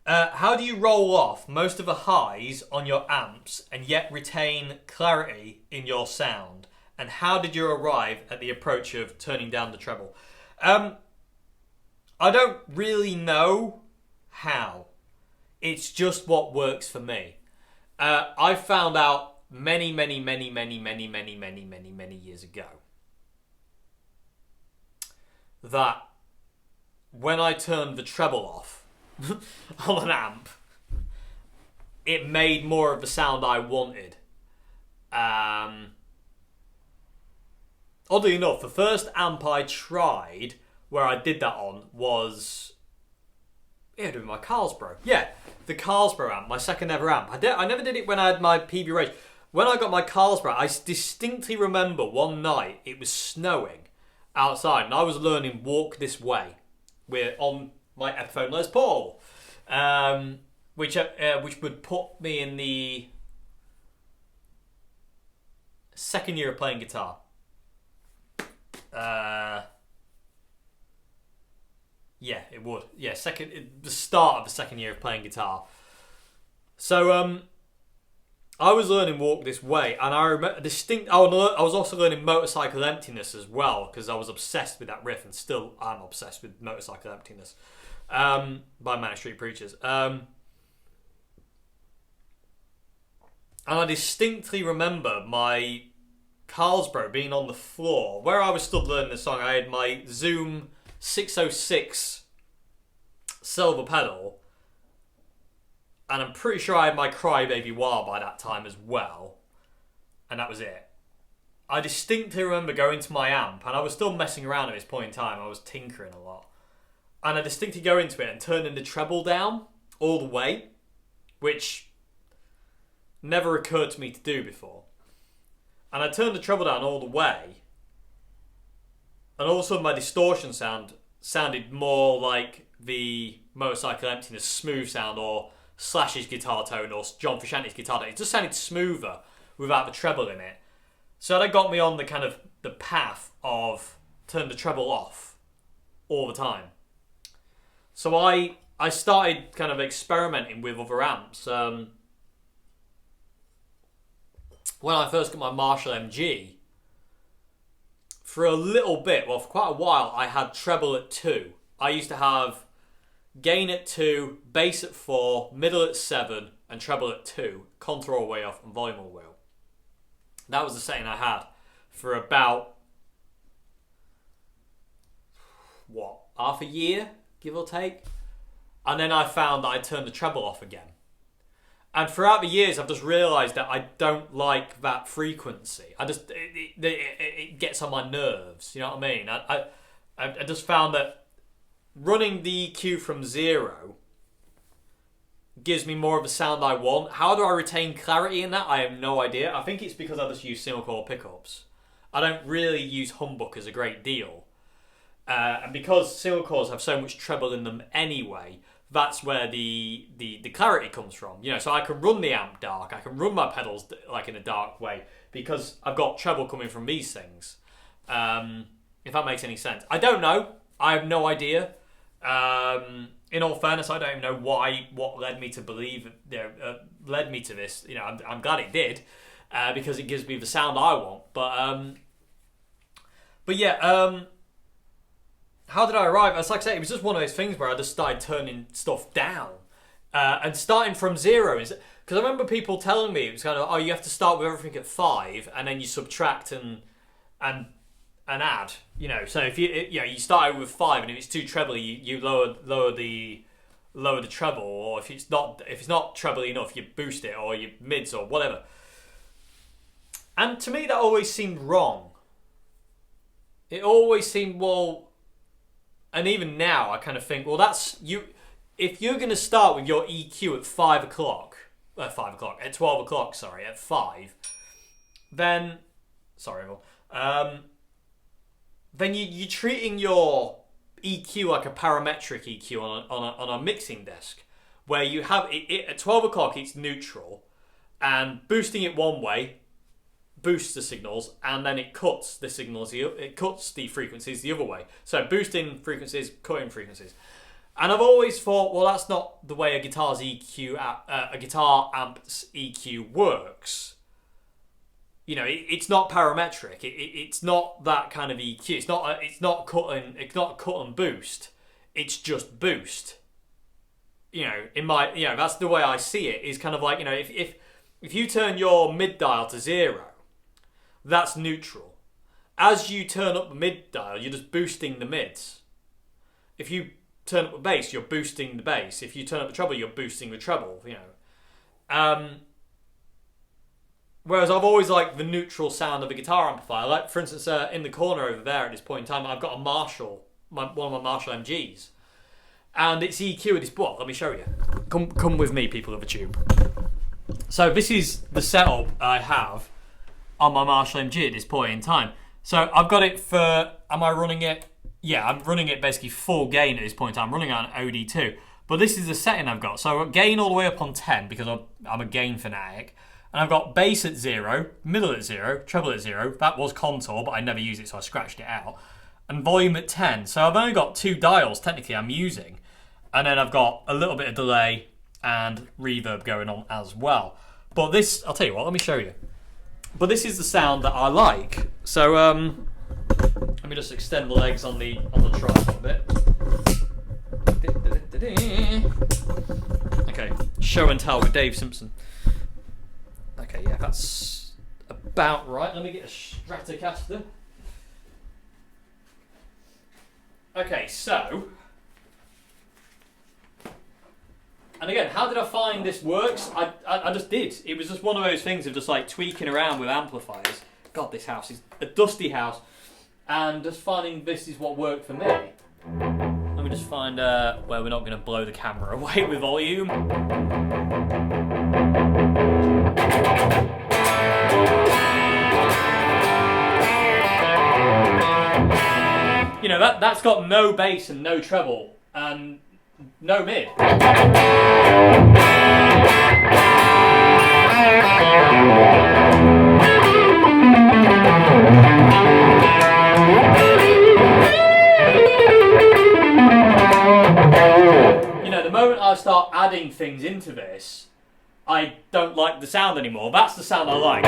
How do you roll off most of the highs on your amps and yet retain clarity in your sound? And how did you arrive at the approach of turning down the treble? I don't really know how. It's just what works for me. I found out many years ago that when I turned the treble off on an amp, it made more of the sound I wanted. Oddly enough, the first amp I tried where I did that on was doing my Carlsbro. Yeah, the Carlsbro amp, my second ever amp. I never did it when I had my PB Rage. When I got my Carlsbro, I distinctly remember one night it was snowing outside and I was learning Walk This Way. We're on my Epiphone Les Paul, which would put me in the second year of playing guitar. Yeah, it would. Yeah, the start of the second year of playing guitar. So I was learning Walk This Way, and I remember I was also learning Motorcycle Emptiness as well because I was obsessed with that riff, and still I'm obsessed with Motorcycle Emptiness by Manic Street Preachers. And I distinctly remember my Carlsbro being on the floor where I was stood learning the song. I had my Zoom 606 silver pedal, and I'm pretty sure I had my Crybaby Wah by that time as well, and that was it. I distinctly remember going to my amp, and I was still messing around at this point in time. I was tinkering a lot, and I distinctly go into it and turning the treble down all the way, which never occurred to me to do before. And I turned the treble down all the way, and all of a sudden my distortion sounded more like the Motorcycle Emptiness smooth sound, or Slash's guitar tone, or John Frusciante's guitar tone. It just sounded smoother, without the treble in it. So that got me on the kind of the path of turn the treble off all the time. So I started kind of experimenting with other amps. When I first got my Marshall MG, for a little bit, well, for quite a while, I had treble at 2. I used to have gain at 2, bass at 4, middle at 7, and treble at 2, contour all the way off, and volume all the way up. That was the setting I had for about, half a year, give or take. And then I found that I turned the treble off again. And throughout the years, I've just realised that I don't like that frequency. It gets on my nerves. You know what I mean? I just found that running the EQ from 0 gives me more of the sound I want. How do I retain clarity in that? I have no idea. I think it's because I just use single coil pickups. I don't really use humbuckers a great deal. And because single coils have so much treble in them anyway, that's where the clarity comes from. You know, so I can run the amp dark, I can run my pedals like in a dark way because I've got treble coming from these things. If that makes any sense. I don't know. I have no idea. In all fairness, I don't even know what led me to believe, led me to this. You know, I'm glad it did, because it gives me the sound I want. But yeah, how did I arrive? As like I say, it was just one of those things where I just started turning stuff down, and starting from 0. Because I remember people telling me it was kind of, oh, you have to start with everything at 5, and then you subtract and add. You know, so if you start with 5, and if it's too trebly, you lower the treble, or if it's not trebly enough, you boost it, or you mids or whatever. And to me, that always seemed wrong. It always seemed, well. And even now, I kind of think, well, that's you. If you're going to start with your EQ at 5 o'clock, at 12 o'clock, sorry, at 5, then, sorry, then you're treating your EQ like a parametric EQ on a mixing desk, where you have it at 12 o'clock, it's neutral, and boosting it one way boosts the signals, and then it cuts the signals, it cuts the frequencies the other way. So boosting frequencies, cutting frequencies. And I've always thought, well, that's not the way a guitar amp's EQ works. You know, it's not parametric. It's not that kind of EQ. It's not cut and boost. It's just boost. You know, that's the way I see it. Is kind of like, you know, if you turn your mid dial to 0. That's neutral. As you turn up the mid dial, you're just boosting the mids. If you turn up the bass, you're boosting the bass. If you turn up the treble, you're boosting the treble. You know. Whereas I've always liked the neutral sound of a guitar amplifier. Like, for instance, in the corner over there at this point in time, I've got a Marshall, one of my Marshall MGs, and it's EQ with this. Well, let me show you. Come with me, people of the tube. So this is the setup I have on my Marshall MG at this point in time. So I've got it for, am I running it? Yeah, I'm running it basically full gain at this point in time. I'm running on OD2. But this is the setting I've got. So I've got gain all the way up on 10 because I'm a gain fanatic. And I've got bass at 0, middle at 0, treble at 0. That was contour, but I never use it, so I scratched it out. And volume at 10. So I've only got 2 dials, technically, I'm using. And then I've got a little bit of delay and reverb going on as well. But this, I'll tell you what, let me show you. But this is the sound that I like. So let me just extend the legs on the tripod a bit. Okay, show and tell with Dave Simpson. Okay, yeah, that's about right. Let me get a Stratocaster. Okay, so, and again, how did I find this works? I just did. It was just one of those things of just like tweaking around with amplifiers. God, this house is a dusty house. And just finding this is what worked for me. Let me just find where we're not going to blow the camera away with volume. You know, that's got no bass and no treble and no mid. You know, the moment I start adding things into this, I don't like the sound anymore. That's the sound I like.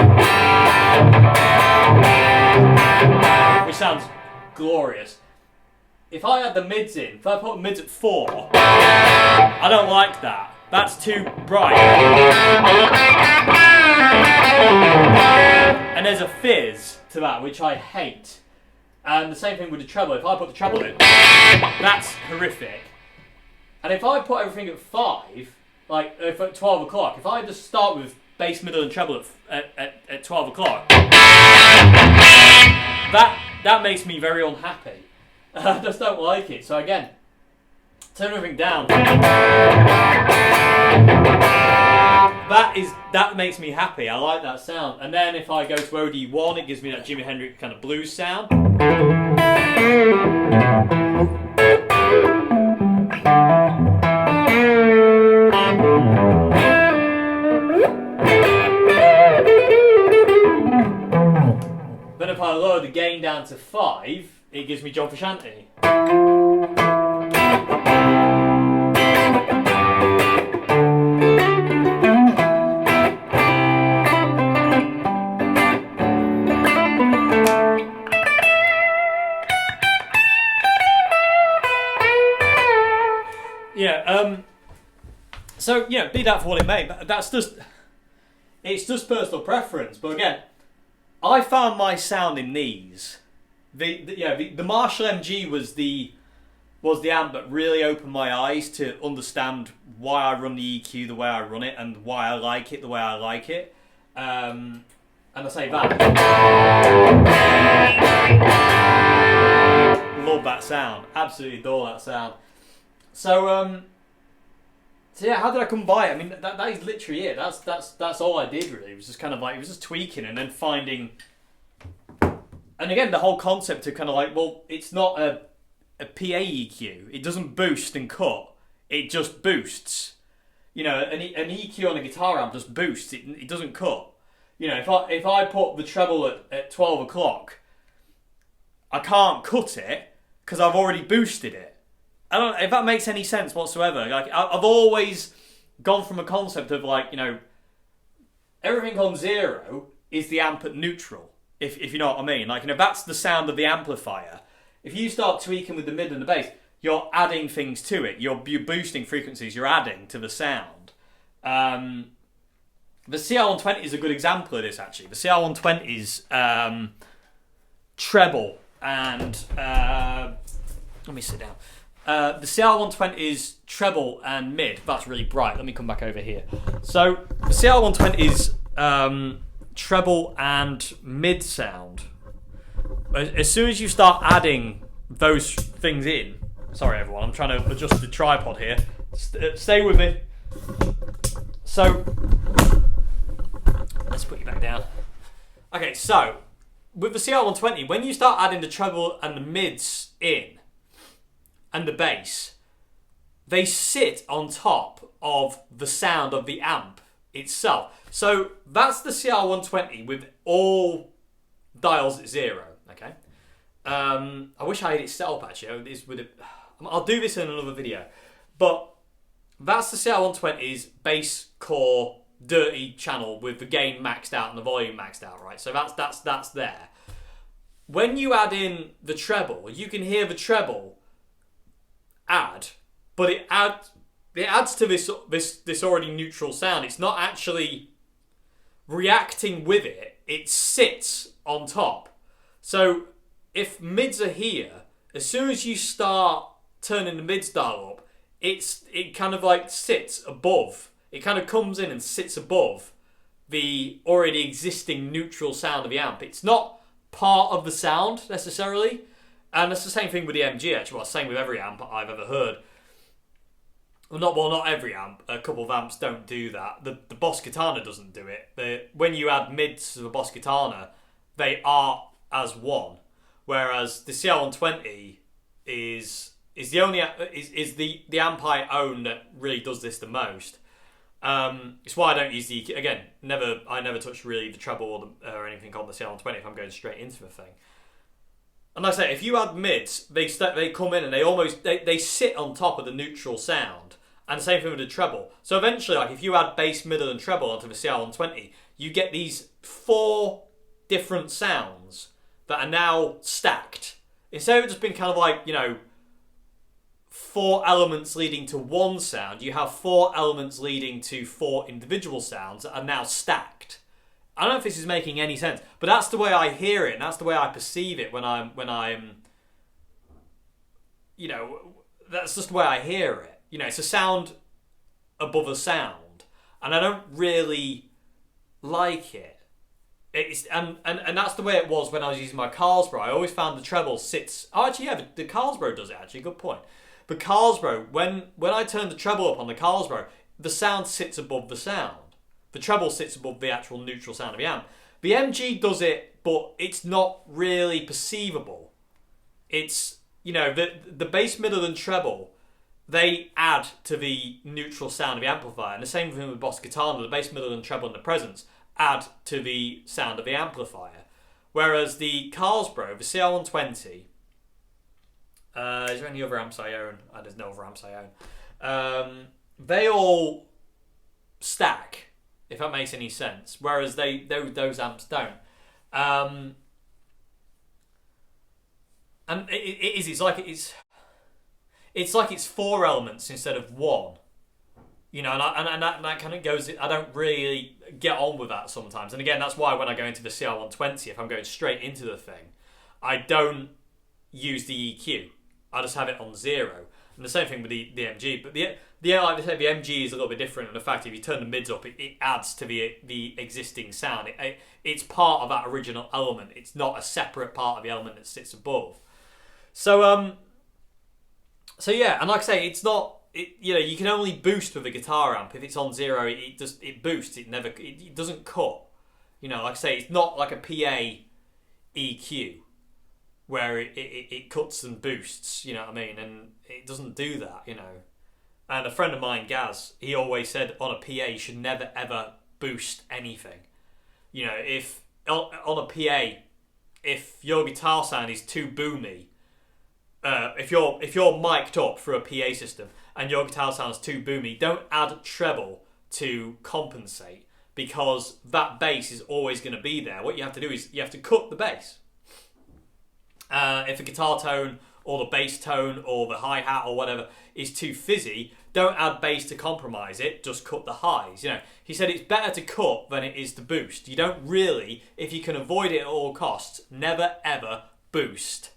Which sounds glorious. If I add the mids in, if I put mids at 4, I don't like that. That's too bright. And there's a fizz to that, which I hate. And the same thing with the treble. If I put the treble in, that's horrific. And if I put everything at 5, like if at 12 o'clock, if I just start with bass, middle and treble at 12 o'clock, that makes me very unhappy. I just don't like it. So again, turn everything down. That makes me happy. I like that sound. And then if I go to OD1, it gives me that Jimi Hendrix kind of blues sound. Then if I lower the gain down to 5, it gives me John Frusciante. So, you know, be that for what it may, but it's just personal preference. But again, I found my sound in these. The Marshall MG was the amp that really opened my eyes to understand why I run the EQ the way I run it and why I like it the way I like it. And I say that. Love that sound. Absolutely adore that sound. So yeah, how did I come by it? I mean, that is literally it. That's all I did really. It was just kind of like, it was just tweaking and then finding. And again, the whole concept of kind of like, well, it's not a PA EQ. It doesn't boost and cut. It just boosts. You know, an EQ on a guitar amp just boosts. It doesn't cut. You know, if I put the treble at 12 o'clock, I can't cut it because I've already boosted it. I don't know if that makes any sense whatsoever. Like, I've always gone from a concept of like, you know, everything on 0 is the amp at neutral. If you know what I mean. Like, you know, that's the sound of the amplifier. If you start tweaking with the mid and the bass, you're adding things to it. You're boosting frequencies. You're adding to the sound. The CR120 is a good example of this, actually. The CR120's treble and let me sit down. The CR120's treble and mid. That's really bright. Let me come back over here. So the CR120's treble and mid sound. As soon as you start adding those things in, sorry everyone, I'm trying to adjust the tripod here. Stay with me. So let's put you back down. Okay, so with the CR120, when you start adding the treble and the mids in, and the bass, they sit on top of the sound of the amp itself. So that's the CR120 with all dials at 0. Okay. I wish I had it set up actually. I'll do this in another video. But that's the CR120's bass core dirty channel with the gain maxed out and the volume maxed out, right? So that's there. When you add in the treble, you can hear the treble but it adds to this already neutral sound. It's not actually reacting with it. It sits on top. So if mids are here, as soon as you start turning the mids dial up, it kind of like sits above. It kind of comes in and sits above the already existing neutral sound of the amp. It's not part of the sound necessarily. And that's the same thing with the MG actually. Well, same with every amp I've ever heard. Not every amp. A couple of amps don't do that. The Boss Katana doesn't do it. When you add mids to the Boss Katana, they are as one. Whereas the CR120 is the only is the amp I own that really does this the most. It's why I don't use the EQ. Again, I never touch really the treble or anything on the CR120 if I'm going straight into the thing. And like I say, if you add mids, they come in and they sit on top of the neutral sound. And the same thing with the treble. So eventually, like if you add bass, middle, and treble onto the CR120, you get these 4 different sounds that are now stacked. Instead of it just being kind of like, you know, 4 elements leading to one sound, you have 4 elements leading to 4 individual sounds that are now stacked. I don't know if this is making any sense, but that's the way I hear it, and that's the way I perceive it when I'm, you know, that's just the way I hear it. You know, it's a sound above a sound, and I don't really like it. And that's the way it was when I was using my Carlsbro. I always found the treble sits. Oh, actually, yeah, the Carlsbro does it. Actually, good point. The Carlsbro, when I turn the treble up on the Carlsbro, the sound sits above the sound. The treble sits above the actual neutral sound of the amp. The MG does it, but it's not really perceivable. It's, you know, the bass, middle, and treble, they add to the neutral sound of the amplifier. And the same thing with Boss Guitar, the bass, middle, and treble and the presence add to the sound of the amplifier. Whereas the Carlsbro, the CR120, is there any other amps I own? There's no other amps I own. They all stack, if that makes any sense. Whereas those amps don't. And it's like it's 4 elements instead of 1. You know, and that kind of goes. I don't really get on with that sometimes. And again, that's why when I go into the CR120, if I'm going straight into the thing, I don't use the EQ. I just have it on 0. And the same thing with the MG. But like I said, the MG is a little bit different. And the fact if you turn the mids up, it adds to the existing sound. It's part of that original element. It's not a separate part of the element that sits above. So yeah, and like I say, it's not. You know, you can only boost with a guitar amp. If it's on 0, it boosts. It doesn't cut. You know, like I say, it's not like a PA EQ where it cuts and boosts. You know what I mean? And it doesn't do that. You know. And a friend of mine, Gaz, he always said on a PA you should never ever boost anything. You know, if on a PA, if your guitar sound is too boomy, if you're mic'd up through a PA system and your guitar sounds too boomy, don't add treble to compensate, because that bass is always going to be there. What you have to do is you have to cut the bass. If the guitar tone or the bass tone or the hi-hat or whatever is too fizzy, don't add bass to compromise it, just cut the highs. You know, he said it's better to cut than it is to boost. You don't really, if you can avoid it at all costs, never ever boost.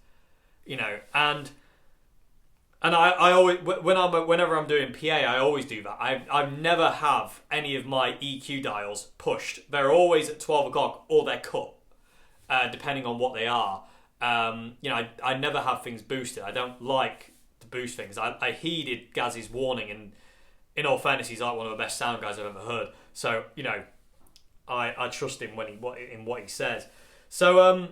You know, and I always, whenever I'm doing PA, I always do that. I never have any of my EQ dials pushed. They're always at 12 o'clock or they're cut, depending on what they are. You know, I never have things boosted. I don't like to boost things. I heeded Gaz's warning, and in all fairness, he's like one of the best sound guys I've ever heard. So, you know, I trust him in what he says. So,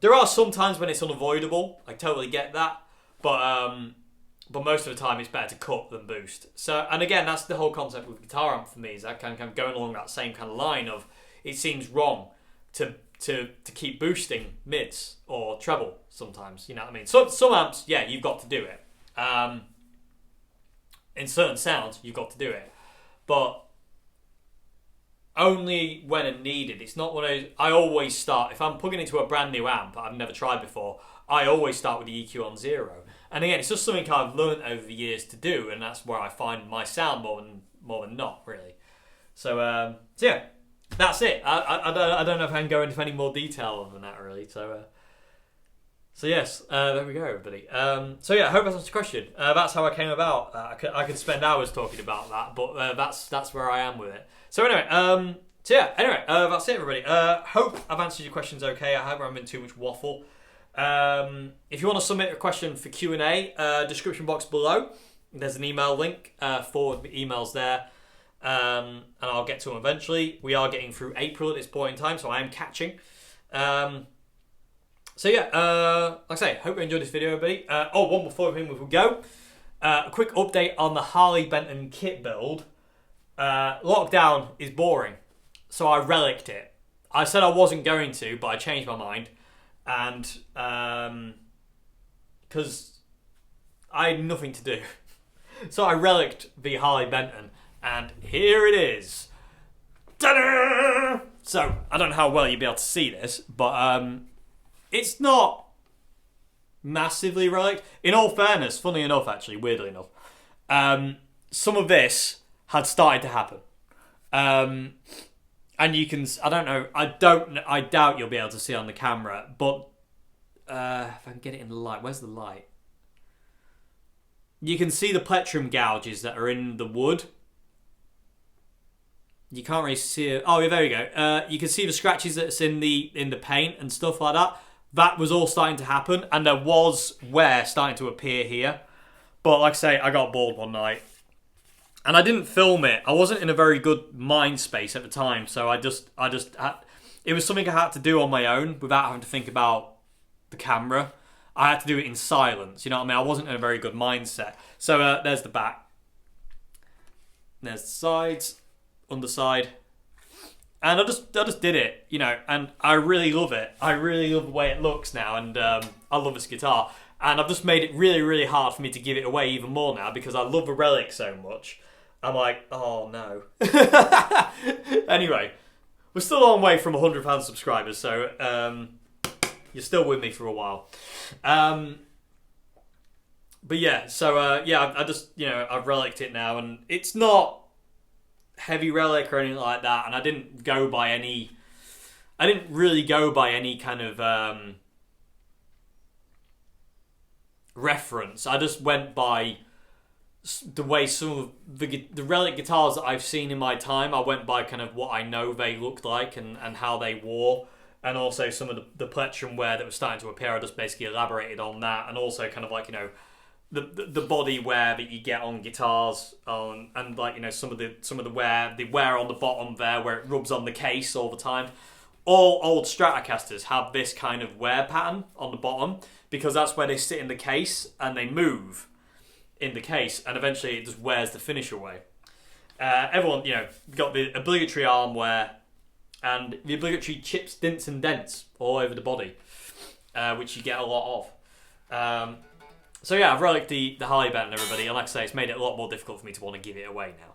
there are some times when it's unavoidable. I totally get that, but most of the time it's better to cut than boost. So, and again, that's the whole concept with guitar amp for me. Is that kind of going along that same kind of line of it seems wrong to keep boosting mids or treble sometimes. You know what I mean? So some amps, yeah, you've got to do it. In certain sounds, you've got to do it, but only when needed. It's not when I always start, if I'm plugging into a brand new amp I've never tried before, I always start with the EQ on 0. And again, it's just something I've learned over the years to do, and that's where I find my sound more than not, really. So yeah, that's it. I don't know if I can go into any more detail other than that, really. So yes, there we go, everybody. So yeah, I hope that's answered the question. That's how I came about. I could spend hours talking about that, but that's where I am with it. So anyway, that's it, everybody. Hope I've answered your questions okay. I hope I haven't been too much waffle. If you want to submit a question for Q&A, description box below, there's an email link. Forward the emails there, and I'll get to them eventually. We are getting through April at this point in time, so I am catching. So yeah, like I say, hope you enjoyed this video, everybody. One before we go. A quick update on the Harley Benton kit build. Lockdown is boring, so I relicked it. I said I wasn't going to, but I changed my mind, and because I had nothing to do. So I relicked the Harley Benton, and here it is. Ta-da! So, I don't know how well you'll be able to see this, but it's not massively relic. In all fairness, funnily enough, actually, weirdly enough, some of this had started to happen. And you can, I don't know, I doubt you'll be able to see on the camera, but if I can get it in the light, where's the light? You can see the plectrum gouges that are in the wood. You can't really see it. Oh, yeah, there you go. You can see the scratches that's in the paint and stuff like that. That was all starting to happen, and there was wear starting to appear here. But like I say, I got bored one night, and I didn't film it. I wasn't in a very good mind space at the time, so I just had, it was something I had to do on my own without having to think about the camera. I had to do it in silence, you know what I mean? I wasn't in a very good mindset. So there's the back. There's the sides, underside. And I just did it, you know, and I really love it. I really love the way it looks now, and I love this guitar. And I've just made it really, really hard for me to give it away even more now because I love the relic so much. I'm like, oh no. Anyway, we're still a long way from 100 subscribers, so you're still with me for a while. But yeah, so yeah, I just, you know, I've relicked it now, and it's not heavy relic or anything like that, and I didn't really go by any kind of reference. I just went by the way some of the relic guitars that I've seen in my time. I went by kind of what I know they looked like and how they wore, and also some of the plectrum wear that was starting to appear. I just basically elaborated on that, and also kind of like, you know, the body wear that you get on guitars, and like, you know, some of the wear on the bottom there where it rubs on the case all the time. All old Stratocasters have this kind of wear pattern on the bottom because that's where they sit in the case and they move in the case, and eventually it just wears the finish away. Everyone, you know, got the obligatory arm wear and the obligatory chips, dints and dents all over the body, which you get a lot of. So yeah, I've relicked the Harley Benton, everybody, and like I say, it's made it a lot more difficult for me to want to give it away now.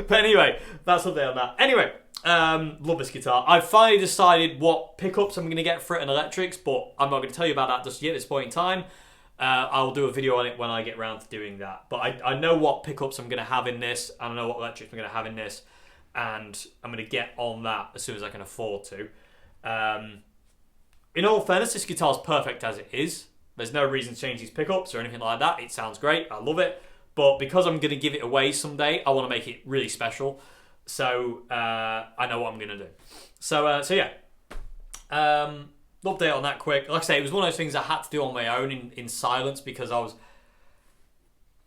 But anyway, that's update on that. Anyway, love this guitar. I've finally decided what pickups I'm going to get for it and electrics, but I'm not going to tell you about that just yet at this point in time. I'll do a video on it when I get around to doing that. But I know what pickups I'm going to have in this, and I know what electrics I'm going to have in this, and I'm going to get on that as soon as I can afford to. In all fairness, this guitar's perfect as it is. There's no reason to change these pickups or anything like that. It sounds great. I love it. But because I'm going to give it away someday, I want to make it really special. So I know what I'm going to do. So yeah. Update on that quick. Like I say, it was one of those things I had to do on my own in silence because I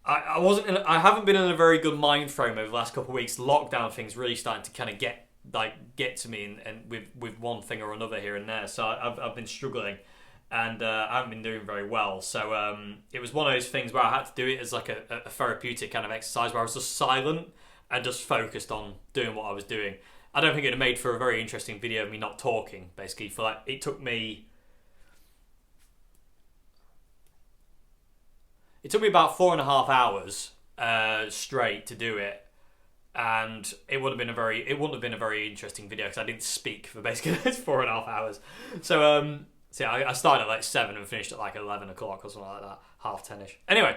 haven't been in a very good mind frame over the last couple of weeks. Lockdown things really starting to kind of get to me and with one thing or another here and there. So I've been struggling. And I haven't been doing very well. So it was one of those things where I had to do it as like a therapeutic kind of exercise where I was just silent and just focused on doing what I was doing. I don't think it would have made for a very interesting video of me not talking, basically. For like, it took me about 4.5 hours straight to do it. And it wouldn't have been a very interesting video because I didn't speak for basically those 4.5 hours. So so yeah, I started at like 7 and finished at like 11 o'clock or something like that, 10:30ish. Anyway,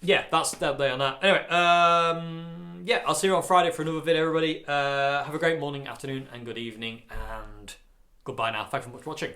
yeah, that's the update on that. Anyway, yeah, I'll see you on Friday for another video, everybody. Have a great morning, afternoon, and good evening, and goodbye now. Thanks so much for watching.